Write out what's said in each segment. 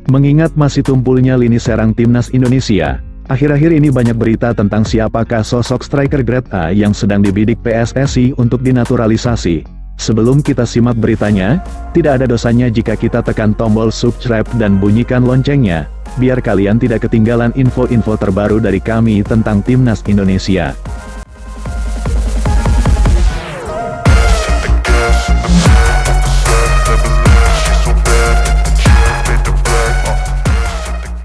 Mengingat masih tumpulnya lini serang timnas Indonesia, akhir-akhir ini banyak berita tentang siapakah sosok striker grade A yang sedang dibidik PSSI untuk dinaturalisasi. Sebelum kita simak beritanya, tidak ada dosanya jika kita tekan tombol subscribe dan bunyikan loncengnya, biar kalian tidak ketinggalan info-info terbaru dari kami tentang timnas Indonesia.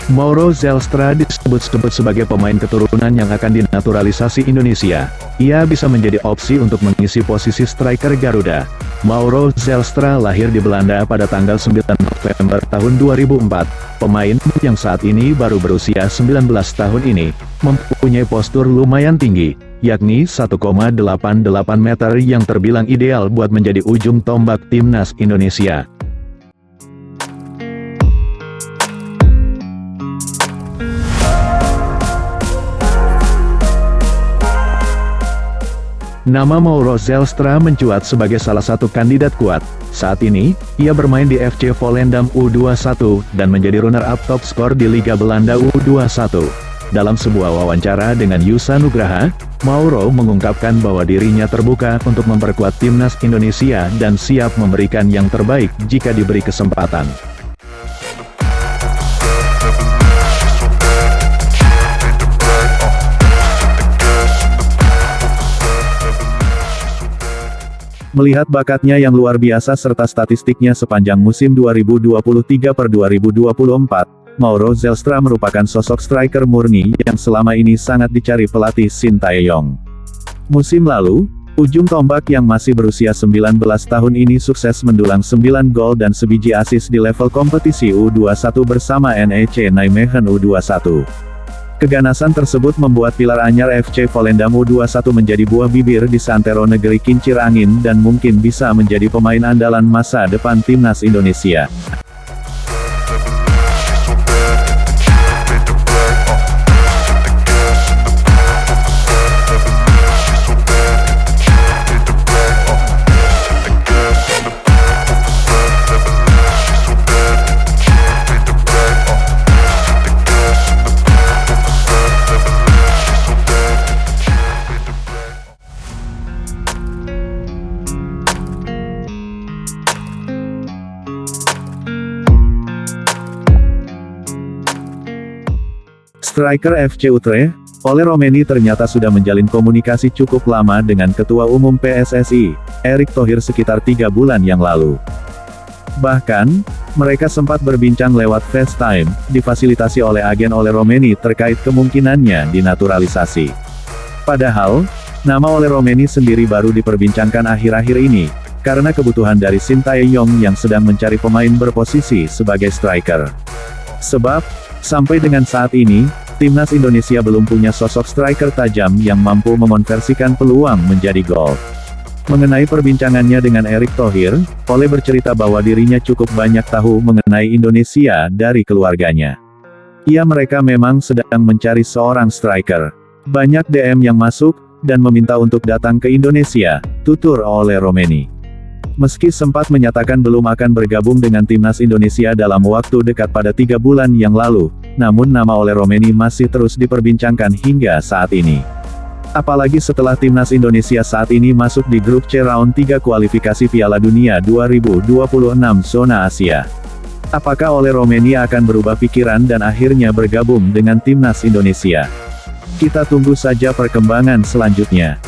Mauro Zelstra disebut-sebut sebagai pemain keturunan yang akan dinaturalisasi Indonesia. Ia bisa menjadi opsi untuk mengisi posisi striker Garuda. Mauro Zelstra lahir di Belanda pada tanggal 9 November tahun 2004. Pemain yang saat ini baru berusia 19 tahun ini, mempunyai postur lumayan tinggi, yakni 1,88 meter yang terbilang ideal buat menjadi ujung tombak timnas Indonesia. Nama Mauro Zelstra mencuat sebagai salah satu kandidat kuat. Saat ini, ia bermain di FC Volendam U21, dan menjadi runner-up top skor di Liga Belanda U21. Dalam sebuah wawancara dengan Yusa Nugraha, Mauro mengungkapkan bahwa dirinya terbuka untuk memperkuat timnas Indonesia dan siap memberikan yang terbaik jika diberi kesempatan. Melihat bakatnya yang luar biasa serta statistiknya sepanjang musim 2023-2024, Mauro Zelstra merupakan sosok striker murni yang selama ini sangat dicari pelatih Shin Tae-yong. Musim lalu, ujung tombak yang masih berusia 19 tahun ini sukses mendulang 9 gol dan sebiji assist di level kompetisi U21 bersama NEC Nijmegen U21. Keganasan tersebut membuat pilar anyar FC Volendam U21 menjadi buah bibir di santero negeri kincir angin dan mungkin bisa menjadi pemain andalan masa depan timnas Indonesia. Striker FC Utrecht, Ole Roemeny ternyata sudah menjalin komunikasi cukup lama dengan Ketua Umum PSSI, Erick Thohir sekitar 3 bulan yang lalu. Bahkan, mereka sempat berbincang lewat FaceTime, difasilitasi oleh agen Ole Roemeny terkait kemungkinannya dinaturalisasi. Padahal, nama Ole Roemeny sendiri baru diperbincangkan akhir-akhir ini, karena kebutuhan dari Shin Tae-yong yang sedang mencari pemain berposisi sebagai striker. Sebab, sampai dengan saat ini, timnas Indonesia belum punya sosok striker tajam yang mampu mengonversikan peluang menjadi gol. Mengenai perbincangannya dengan Erick Thohir, Ole bercerita bahwa dirinya cukup banyak tahu mengenai Indonesia dari keluarganya. Mereka memang sedang mencari seorang striker. Banyak DM yang masuk, dan meminta untuk datang ke Indonesia, tutur Ole Roemeny. Meski sempat menyatakan belum akan bergabung dengan timnas Indonesia dalam waktu dekat pada 3 bulan yang lalu, namun nama Ole Roemeny masih terus diperbincangkan hingga saat ini. Apalagi setelah timnas Indonesia saat ini masuk di grup C round 3 kualifikasi Piala Dunia 2026 zona Asia. Apakah Ole Roemeny akan berubah pikiran dan akhirnya bergabung dengan timnas Indonesia? Kita tunggu saja perkembangan selanjutnya.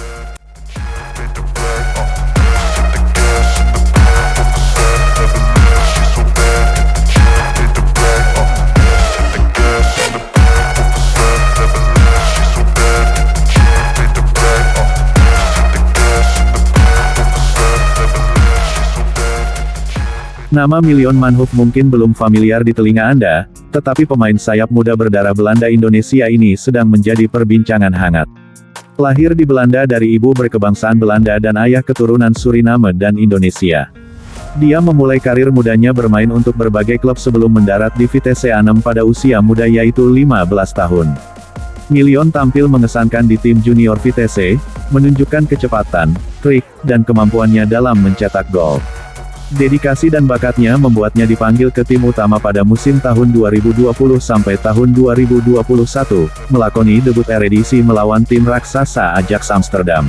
Nama Milion Manhoef mungkin belum familiar di telinga Anda, tetapi pemain sayap muda berdarah Belanda Indonesia ini sedang menjadi perbincangan hangat. Lahir di Belanda dari ibu berkebangsaan Belanda dan ayah keturunan Suriname dan Indonesia. Dia memulai karir mudanya bermain untuk berbagai klub sebelum mendarat di Vitesse Arnhem pada usia muda yaitu 15 tahun. Milion tampil mengesankan di tim junior Vitesse, menunjukkan kecepatan, trik, dan kemampuannya dalam mencetak gol. Dedikasi dan bakatnya membuatnya dipanggil ke tim utama pada musim tahun 2020 sampai tahun 2021, melakoni debut Eredivisie melawan tim raksasa Ajax Amsterdam.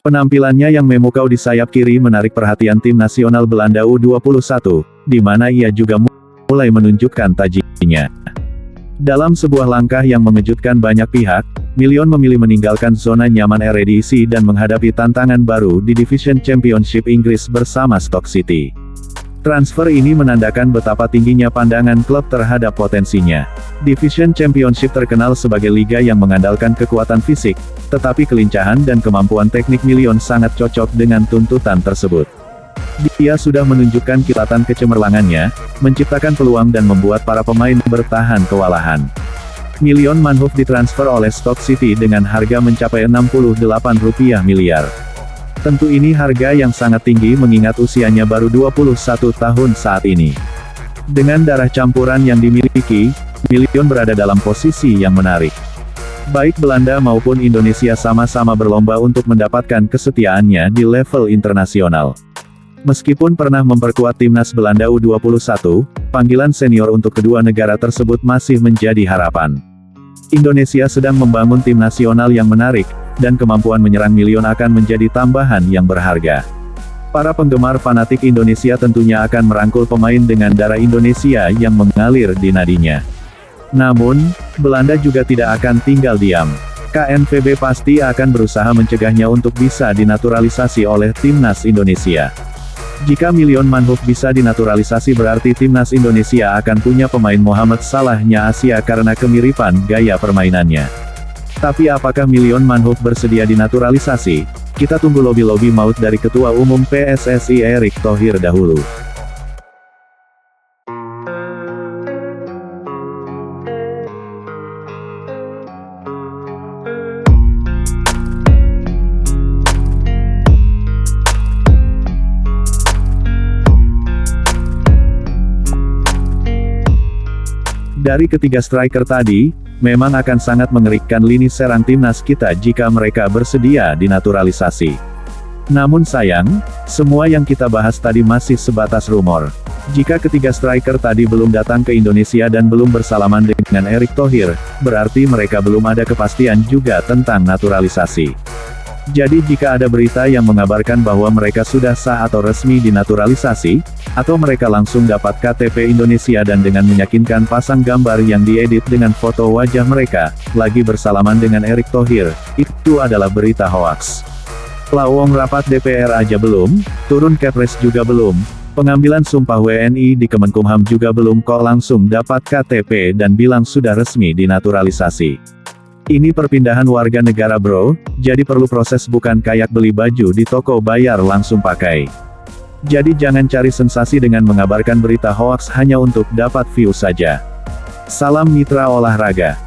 Penampilannya yang memukau di sayap kiri menarik perhatian tim nasional Belanda U21, di mana ia juga mulai menunjukkan tajinya. Dalam sebuah langkah yang mengejutkan banyak pihak, Milion memilih meninggalkan zona nyaman Eredivisie dan menghadapi tantangan baru di Division Championship Inggris bersama Stoke City. Transfer ini menandakan betapa tingginya pandangan klub terhadap potensinya. Division Championship terkenal sebagai liga yang mengandalkan kekuatan fisik, tetapi kelincahan dan kemampuan teknik Milion sangat cocok dengan tuntutan tersebut. Dia sudah menunjukkan kilatan kecemerlangannya, menciptakan peluang dan membuat para pemain bertahan kewalahan. Milion Manhoef ditransfer oleh Stoke City dengan harga mencapai Rp68 miliar. Tentu ini harga yang sangat tinggi mengingat usianya baru 21 tahun saat ini. Dengan darah campuran yang dimiliki, Milion berada dalam posisi yang menarik. Baik Belanda maupun Indonesia sama-sama berlomba untuk mendapatkan kesetiaannya di level internasional. Meskipun pernah memperkuat timnas Belanda U21, panggilan senior untuk kedua negara tersebut masih menjadi harapan. Indonesia sedang membangun tim nasional yang menarik, dan kemampuan menyerang Milion akan menjadi tambahan yang berharga. Para penggemar fanatik Indonesia tentunya akan merangkul pemain dengan darah Indonesia yang mengalir di nadinya. Namun, Belanda juga tidak akan tinggal diam. KNVB pasti akan berusaha mencegahnya untuk bisa dinaturalisasi oleh timnas Indonesia. Jika Milion Manhoef bisa dinaturalisasi berarti timnas Indonesia akan punya pemain Mohamed Salahnya Asia karena kemiripan gaya permainannya. Tapi apakah Milion Manhoef bersedia dinaturalisasi? Kita tunggu lobi-lobi maut dari Ketua Umum PSSI Erick Thohir dahulu. Dari ketiga striker tadi, memang akan sangat mengerikan lini serang timnas kita jika mereka bersedia dinaturalisasi. Namun sayang, semua yang kita bahas tadi masih sebatas rumor. Jika ketiga striker tadi belum datang ke Indonesia dan belum bersalaman dengan Erick Thohir, berarti mereka belum ada kepastian juga tentang naturalisasi. Jadi jika ada berita yang mengabarkan bahwa mereka sudah sah atau resmi dinaturalisasi, atau mereka langsung dapat KTP Indonesia dan dengan meyakinkan pasang gambar yang diedit dengan foto wajah mereka, lagi bersalaman dengan Erick Thohir, itu adalah berita hoaks. Lawong rapat DPR aja belum, turun Kepres juga belum, pengambilan sumpah WNI di Kemenkumham juga belum kok langsung dapat KTP dan bilang sudah resmi dinaturalisasi. Ini perpindahan warga negara bro, jadi perlu proses bukan kayak beli baju di toko bayar langsung pakai. Jadi jangan cari sensasi dengan mengabarkan berita hoaks hanya untuk dapat view saja. Salam mitra olahraga.